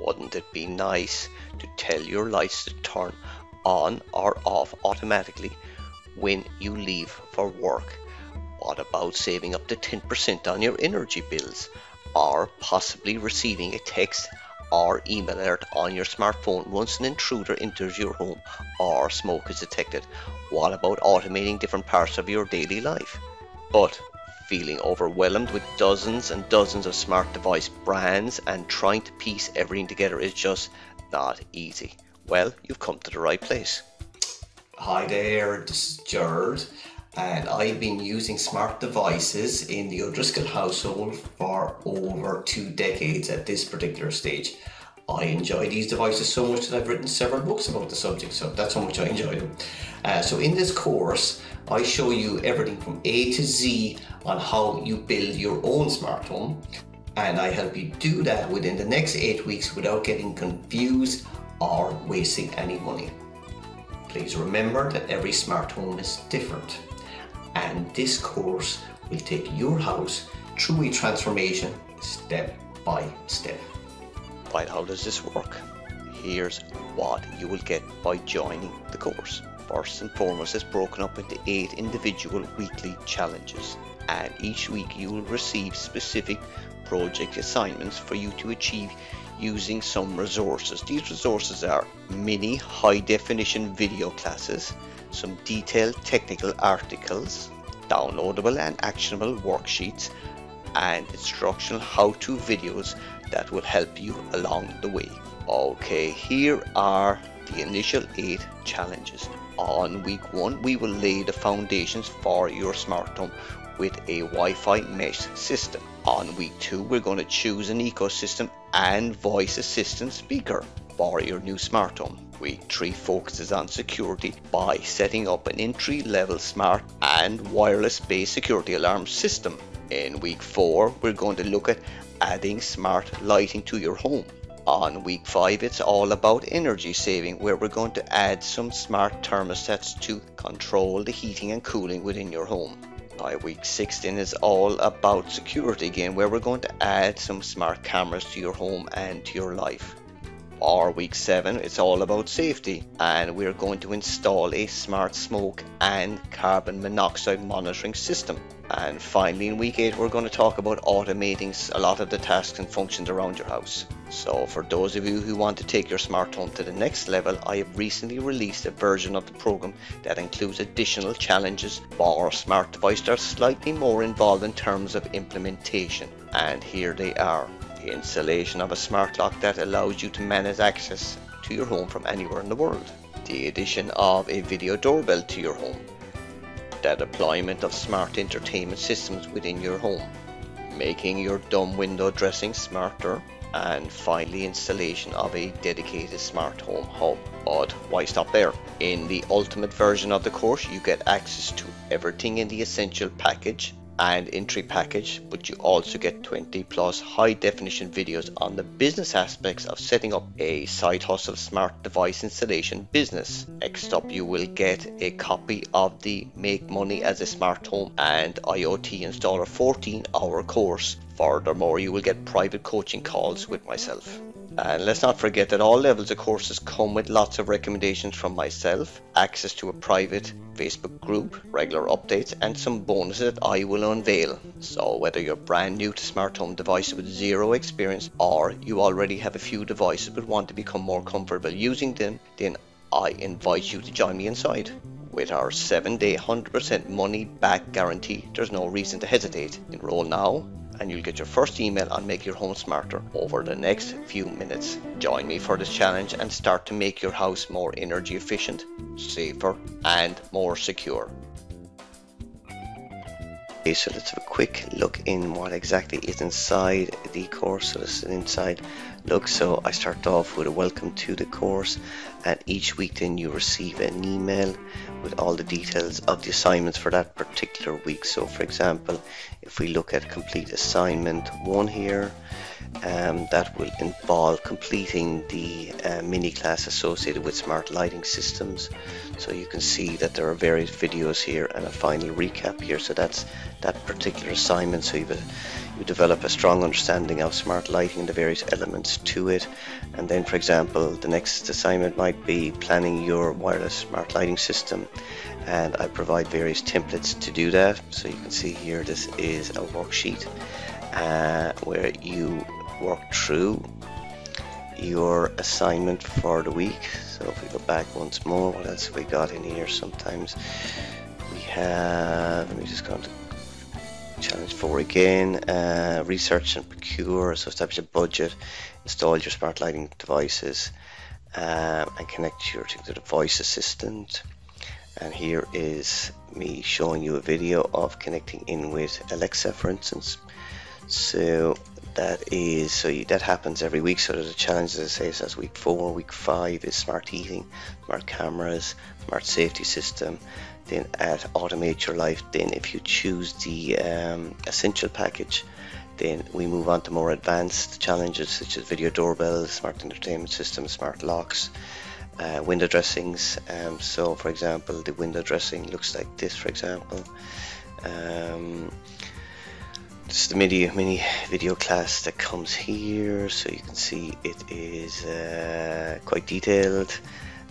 Wouldn't it be nice to tell your lights to turn on or off automatically when you leave for work? What about saving up to 10% on your energy bills, or possibly receiving a text or email alert on your smartphone once an intruder enters your home or smoke is detected? What about automating different parts of your daily life? But feeling overwhelmed with dozens and dozens of smart device brands and trying to piece everything together is just not easy? Well, you've come to the right place. Hi there, this is Gerard, and I've been using smart devices in the O'Driscoll household for over 2 decades at this particular stage. I enjoy these devices so much that I've written several books about the subject, so that's how much I enjoy them. So in this course, I show you everything from A to Z on how you build your own smart home, and I help you do that within the next 8 weeks without getting confused or wasting any money. Please remember that every smart home is different, and this course will take your house through a transformation step by step. Right, how does this work? Here's what you will get by joining the course. First and foremost, it's broken up into 8 individual weekly challenges, and each week you will receive specific project assignments for you to achieve using some resources. These resources are mini high definition video classes, some detailed technical articles, downloadable and actionable worksheets, and instructional how-to videos that will help you along the way. Okay, here are the initial 8 challenges. On week 1, we will lay the foundations for your smart home with a Wi-Fi mesh system. On week 2, we're going to choose an ecosystem and voice assistant speaker for your new smart home. Week 3 focuses on security by setting up an entry-level smart and wireless-based security alarm system. In week 4, we're going to look at adding smart lighting to your home. On week 5, it's all about energy saving, where we're going to add some smart thermostats to control the heating and cooling within your home. By week 6 then is all about security again, where we're going to add some smart cameras to your home and to your life. For week 7, it's all about safety, and we're going to install a smart smoke and carbon monoxide monitoring system. And finally, in week 8, we're going to talk about automating a lot of the tasks and functions around your house. So for those of you who want to take your smart home to the next level, I have recently released a version of the program that includes additional challenges for smart devices that are slightly more involved in terms of implementation. And here they are. The installation of a smart lock that allows you to manage access to your home from anywhere in the world. The addition of a video doorbell to your home. The deployment of smart entertainment systems within your home. Making your dumb window dressing smarter. And finally, installation of a dedicated smart home hub. But why stop there? In the ultimate version of the course, you get access to everything in the essential package and entry package, but you also get 20 plus high definition videos on the business aspects of setting up a side hustle smart device installation business. Next up, you will get a copy of the Make Money as a Smart Home and IoT Installer 14-hour course. Furthermore, you will get private coaching calls with myself. And let's not forget that all levels of courses come with lots of recommendations from myself, access to a private Facebook group, regular updates, and some bonuses that I will unveil. So whether you're brand new to smart home devices with zero experience, or you already have a few devices but want to become more comfortable using them, then I invite you to join me inside. With our 7-day 100% money back guarantee, there's no reason to hesitate. Enroll now, and you'll get your first email on Make Your Home Smarter over the next few minutes. Join me for this challenge and start to make your house more energy efficient, safer, and more secure. Okay, so let's have a quick look in what exactly is inside the course. So this is an inside look. So I start off with a welcome to the course, and each week then you receive an email with all the details of the assignments for that particular week. So for example, if we look at complete assignment 1 here, that will involve completing the mini class associated with smart lighting systems. So you can see that there are various videos here and a final recap here. So that's that particular assignment. So you develop a strong understanding of smart lighting and the various elements to it. And then, for example, the next assignment might be planning your wireless smart lighting system, and I provide various templates to do that. So you can see here, this is a worksheet where you work through your assignment for the week. So if we go back once more, what else have we got in here? Sometimes we have, let me just go to challenge 4 again, research and procure. So establish a budget, install your smart lighting devices, and connect your to the voice assistant. And here is me showing you a video of connecting in with Alexa, for instance. So that happens every week. So there's a challenge, as I say, so that's week 4. Week 5 is smart heating, smart cameras, smart safety system. Then at automate your life, then if you choose the essential package, then we move on to more advanced challenges such as video doorbells, smart entertainment systems, smart locks, window dressings. So for example, the window dressing looks like this, for example. This is the mini video class that comes here, so you can see it is quite detailed.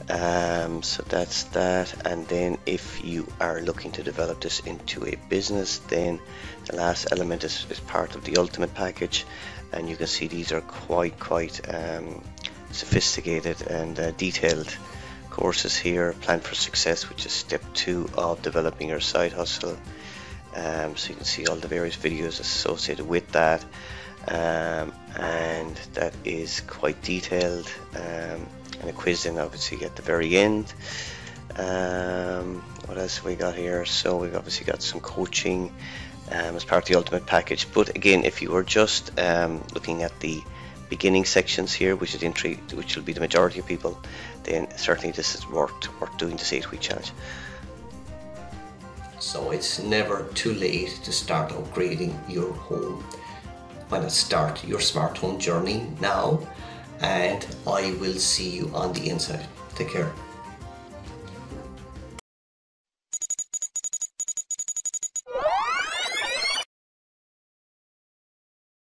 So that's that. And then if you are looking to develop this into a business, then the last element is part of the ultimate package, and you can see these are quite sophisticated and detailed courses here. Plan for success, which is step 2 of developing your side hustle. So you can see all the various videos associated with that, and that is quite detailed, and a quiz then obviously at the very end. What else have we got here? So we've obviously got some coaching as part of the ultimate package, but again, if you are just looking at the beginning sections here, which is entry, which will be the majority of people, then certainly this is worth doing this 8-week challenge. So it's never too late to start upgrading your home. Why not start your smart home journey now? And I will see you on the inside. Take care.